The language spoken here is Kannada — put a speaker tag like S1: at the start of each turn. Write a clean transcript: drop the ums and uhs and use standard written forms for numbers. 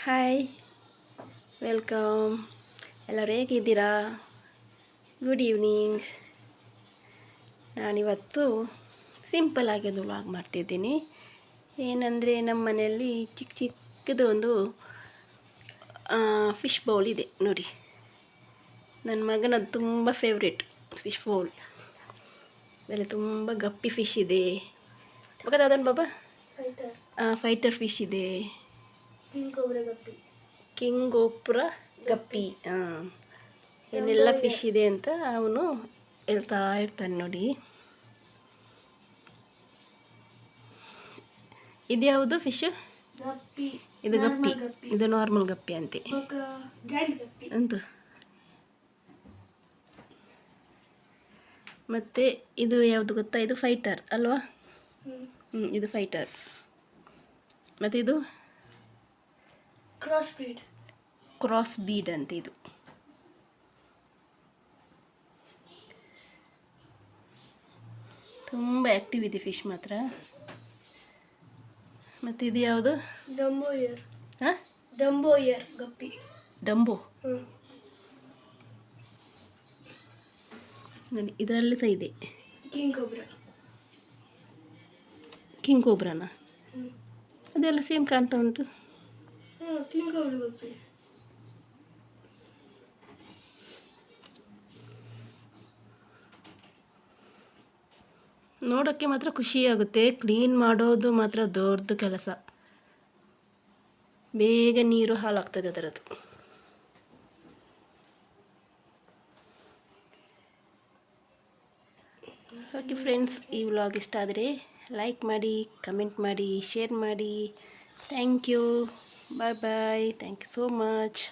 S1: Hi, welcome. ಎಲ್ಲರೂ ಹೇಗಿದ್ದೀರಾ? Good evening. ನಾನಿವತ್ತು ಸಿಂಪಲ್ಲಾಗಿ ಒಂದು ವ್ಲಾಗ್ ಮಾಡ್ತಿದ್ದೀನಿ. ಏನಂದರೆ ನಮ್ಮ ಮನೆಯಲ್ಲಿ ಚಿಕ್ಕದು ಒಂದು ಫಿಶ್ ಬೌಲ್ ಇದೆ ನೋಡಿ. ನನ್ನ ಮಗನದು ತುಂಬ ಫೇವ್ರೇಟ್ ಫಿಶ್ ಬೌಲ್. ಅದರಲ್ಲಿ ತುಂಬ ಗಪ್ಪಿ ಫಿಶ್ ಇದೆ. ಅದನ್ನು ಬಾಬಾ ಫೈಟರ್ ಫಿಶ್ ಇದೆ, ಕಿಂಗೋಬ್ರಾ ಗಪ್ಪಿ, ಏನೆಲ್ಲ ಫಿಶ್ ಇದೆ ಅಂತ ಅವನು ಹೇಳ್ತಾ ಇರ್ತಾನೆ ನೋಡಿ. ಇದು ಯಾವುದು ಫಿಶ್? ಇದು ಗಪ್ಪಿ, ಇದು ನಾರ್ಮಲ್ ಗಪ್ಪಿ ಅಂತೆ ಅಂತ. ಮತ್ತು ಇದು ಯಾವುದು ಗೊತ್ತಾ? ಇದು ಫೈಟರ್ ಅಲ್ವಾ? ಇದು ಫೈಟರ್. ಮತ್ತು ಇದು ಕ್ರಾಸ್ ಬೀಡ್ ಅಂತ. ಇದು ತುಂಬ ಆ್ಯಕ್ಟಿವ್ ಇದೆ ಫಿಶ್ ಮಾತ್ರ. ಮತ್ತು ಇದು ಯಾವುದು?
S2: Dumbo year guppy.
S1: ಡಂಬೋ ನೋಡಿ, ಇದರಲ್ಲಿ ಸಹ ಇದೆ ಕಿಂಗ್ ಕೋಬ್ರಾನ. ಅದೆಲ್ಲ ಸೇಮ್ ಕಾಣ್ತಾ ಉಂಟು. ನೋಡೋಕ್ಕೆ ಮಾತ್ರ ಖುಷಿಯಾಗುತ್ತೆ. ಕ್ಲೀನ್ ಮಾಡೋದು ಮಾತ್ರ ದೊಡ್ಡ ಕೆಲಸ. ಬೇಗ ನೀರು ಹಾಳಾಗ್ತದೆ ಅದರದ್ದು. ಓಕೆ ಫ್ರೆಂಡ್ಸ್, ಈ ವ್ಲಾಗ್ ಇಷ್ಟ ಆದರೆ ಲೈಕ್ ಮಾಡಿ, ಕಮೆಂಟ್ ಮಾಡಿ, ಶೇರ್ ಮಾಡಿ. Thank you. Bye bye. Thank you so much.